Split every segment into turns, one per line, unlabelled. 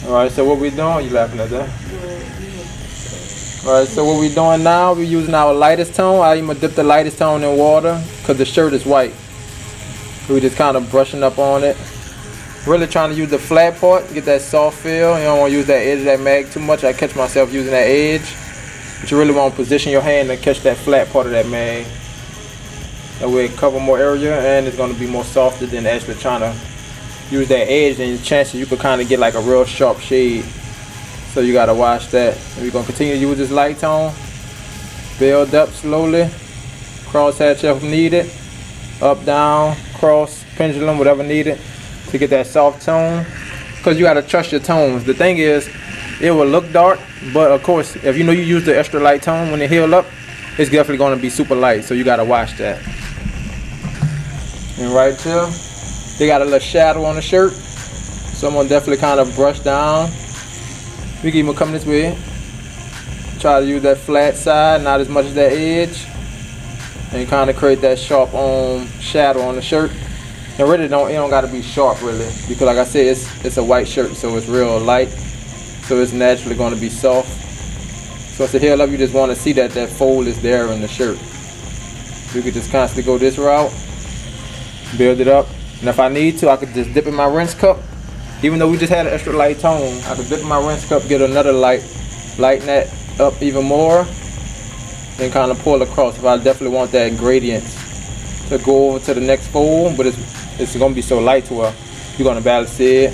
Alright, so what we doing? You laughing at that? Alright, so what we doing now, we using our lightest tone. I even dip the lightest tone in water because the shirt is white. We just kind of brushing up on it. Really trying to use the flat part, get that soft feel. You don't want to use that edge of that mag too much. I catch myself using that edge. But you really want to position your hand to catch that flat part of that mag. That way it cover more area and it's going to be more softer than actually trying to use that edge, and chances you could kind of get like a real sharp shade. So you got to watch that. And we're going to continue to use this light tone. Build up slowly. Crosshatch if needed. Up, down, cross, pendulum, whatever needed to get that soft tone. Because you got to trust your tones. The thing is, it will look dark, but of course, if you know you use the extra light tone when it heal up, it's definitely going to be super light. So you got to watch that. And right here, they got a little shadow on the shirt. So I'm going to definitely kind of brush down. We can even come this way. Try to use that flat side, not as much as that edge. And kind of create that sharp shadow on the shirt. And really it don't got to be sharp really. Because like I said, it's a white shirt, so it's real light. So it's naturally going to be soft. So as the heel up, you just want to see that fold is there in the shirt. You could just constantly go this route. Build it up. And if I need to, I could just dip in my rinse cup. Even though we just had an extra light tone, I could dip in my rinse cup, get another light, lighten that up even more, and kind of pull across if I definitely want that gradient to go over to the next fold. But it's going to be so light to where you're going to balance it,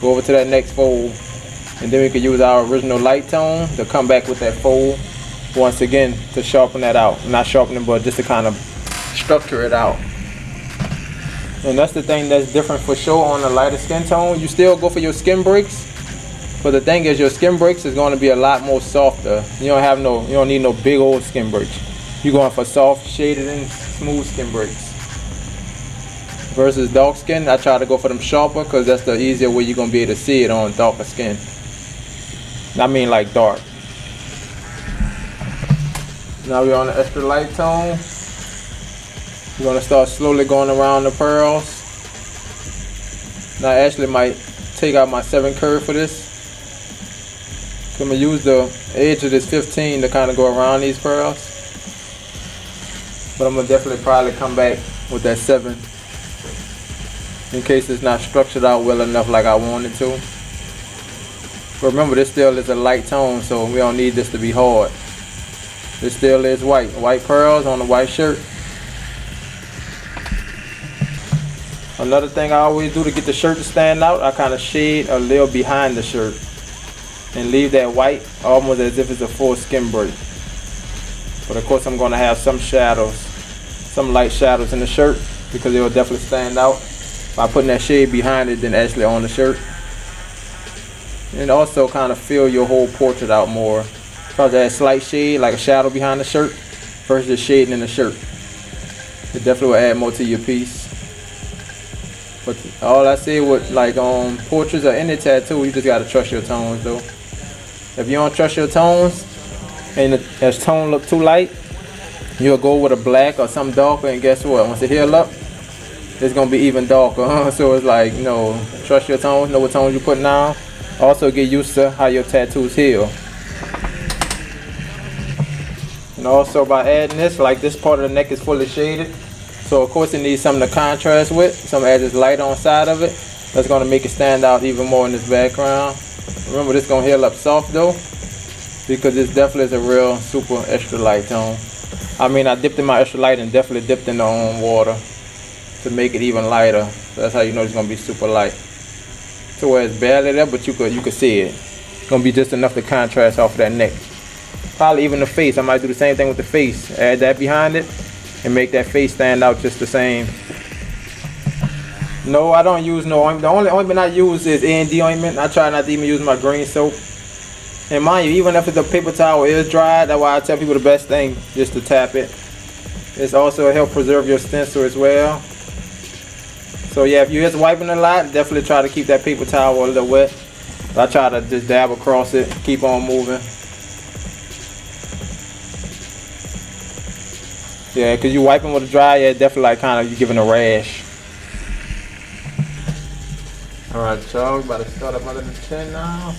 go over to that next fold, and then we could use our original light tone to come back with that fold once again to sharpen that out. Not sharpen it, but just to kind of structure it out. And that's the thing that's different for sure on the lighter skin tone. You still go for your skin breaks, but the thing is your skin breaks is going to be a lot more softer. You don't need no big old skin breaks. You're going for soft, shaded, and smooth skin breaks. Versus dark skin, I try to go for them sharper because that's the easier way you're going to be able to see it on darker skin. I mean like dark. Now we're on the extra light tone. We're going to start slowly going around the pearls. Now I actually might take out my 7 curve for this. I'm going to use the edge of this 15 to kind of go around these pearls. But I'm going to definitely probably come back with that 7 in case it's not structured out well enough like I wanted to. But remember, this still is a light tone, so we don't need this to be hard. This still is white. White pearls on the white shirt. Another thing I always do to get the shirt to stand out, I kind of shade a little behind the shirt and leave that white almost as if it's a full skin break. But of course I'm going to have some shadows, some light shadows in the shirt because it will definitely stand out by putting that shade behind it than actually on the shirt. And also kind of fill your whole portrait out more. Try that slight shade, like a shadow behind the shirt versus the shading in the shirt. It definitely will add more to your piece. But all I say with like portraits or any tattoo, you just gotta trust your tones though. If you don't trust your tones and the tone look too light, you'll go with a black or something darker, and guess what? Once it heal up, it's gonna be even darker. So it's like, you know, trust your tones, know what tones you're putting down. Also get used to how your tattoos heal. And also by adding this, like this part of the neck is fully shaded. So of course it needs something to contrast with. Some add this light on side of it. That's going to make it stand out even more in this background. Remember, this is going to heal up soft though, because this definitely is a real super extra light tone. I mean, I dipped in my extra light and definitely dipped in the water to make it even lighter. So that's how you know it's going to be super light. So where it's barely there, but you could see it. It's going to be just enough to contrast off of that neck. Probably even the face. I might do the same thing with the face. Add that behind it and make that face stand out just the same. No, I don't use no ointment. The only ointment I use is A&D ointment. I try not to even use my green soap. And mind you, even if the paper towel is dry, that's why I tell people the best thing just to tap it. It's also help preserve your stencil as well. So yeah, if you're just wiping a lot, definitely try to keep that paper towel a little wet. I try to just dab across it, keep on moving. Yeah, because you wiping with a dry, yeah, definitely like kind of you giving a rash. Alright, y'all, we about to start up under the chin now.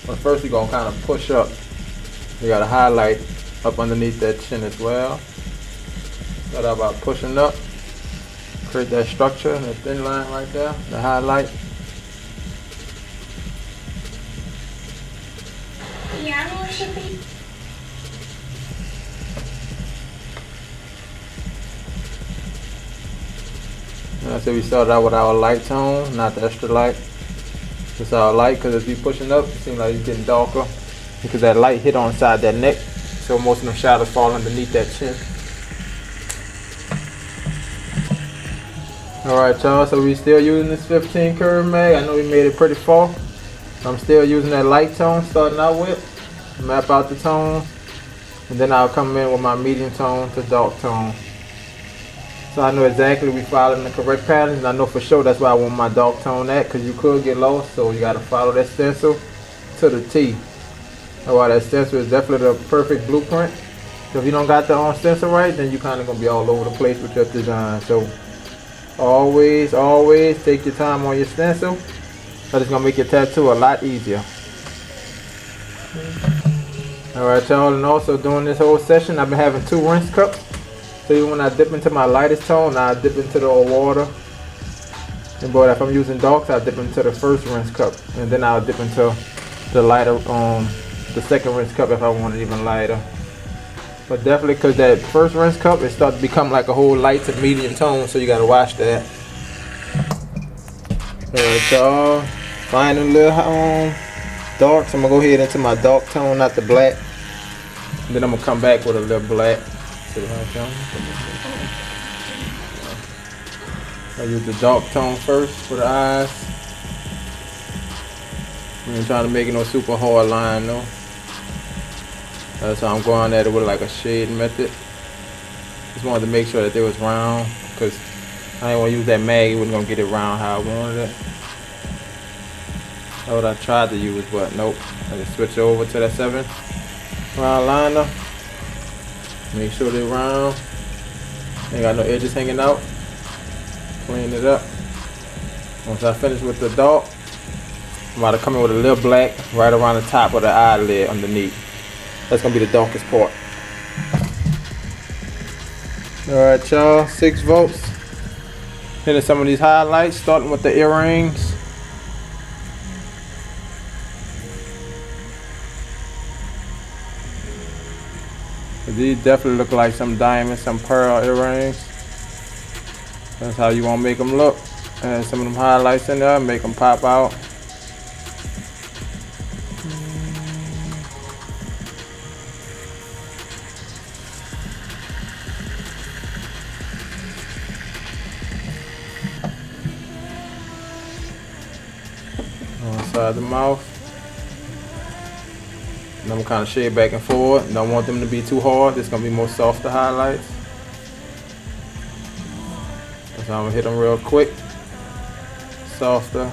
But first, we're gonna kind of push up. We got a highlight up underneath that chin as well. Start out by pushing up, create that structure, that thin line right there, the highlight.
Yeah, should be.
And I said we started out with our light tone, not the extra light. It's our light because as we pushing up, it seems like it's getting darker because that light hit on inside that neck, so most of them shadows fall underneath that chin. Alright y'all, so we still using this 15 curve mag. I know we made it pretty far. I'm still using that light tone starting out with. Map out the tone. And then I'll come in with my medium tone to dark tone. So I know exactly we following the correct patterns. And I know for sure that's where I want my dark tone at, because you could get lost. So you got to follow that stencil to the T. Alright, that stencil is definitely the perfect blueprint. So if you don't got the stencil right, then you kind of going to be all over the place with your design. So always take your time on your stencil. That is going to make your tattoo a lot easier. Alright y'all, and also during this whole session I've been having 2 rinse cups. So even when I dip into my lightest tone, I dip into the water. And but if I'm using darks, I dip into the first rinse cup. And then I'll dip into the lighter, the second rinse cup if I want it even lighter. But definitely because that first rinse cup, it starts to become like a whole light to medium tone, so you gotta watch that. Alright y'all, find a little dark, so I'm gonna go ahead into my dark tone, not the black. And then I'm gonna come back with a little black. I use the dark tone first for the eyes. I ain't trying to make it no super hard line though. That's how I'm going at it with like a shade method. Just wanted to make sure that it was round, because I didn't want to use that mag, it wasn't gonna get it round how I wanted it. That's what I tried to use, but nope. I just switch over to that 7 round liner. Make sure they're round. Ain't got no edges hanging out. Clean it up. Once I finish with the dark, I'm about to come in with a little black right around the top of the eyelid underneath. That's gonna be the darkest part. Alright y'all, 6 volts. Hitting some of these highlights, starting with the earrings. These definitely look like some diamond, some pearl earrings. That's how you want to make them look. And some of them highlights in there, make them pop out. On the side of the mouth. And I'm kind of shade back and forward. Don't want them to be too hard. It's gonna be more softer highlights. So I'm gonna hit them real quick. Softer.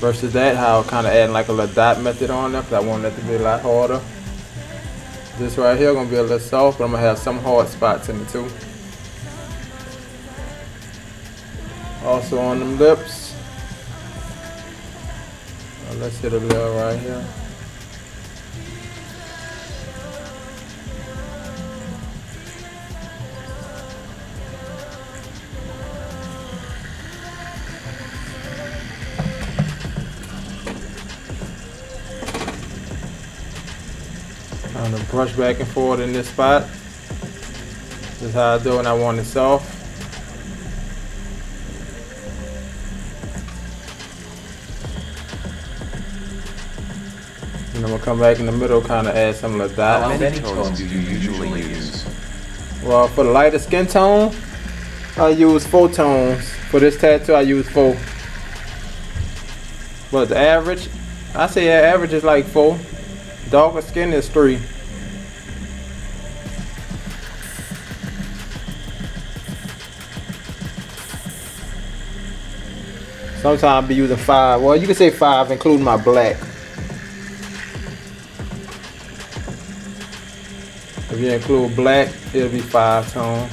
Versus that, how I'm kind of adding like a little dot method on there, because I want that to be a lot harder. This right here gonna be a little soft, but I'm gonna have some hard spots in it too. Also on them lips. Let's hit a little right here. I'm gonna brush back and forth in this spot. This is how I do it when I want it soft. And I'm gonna come back in the middle, kind of add some of the dots.
How many tones do you usually use?
Well, for the lighter skin tone, I use 4 tones. For this tattoo, I use 4. But the average, I say average is like 4. Darker skin is 3. Sometimes I'll be using 5. Well, you can say 5, including my black. If you include black, it'll be 5 tone.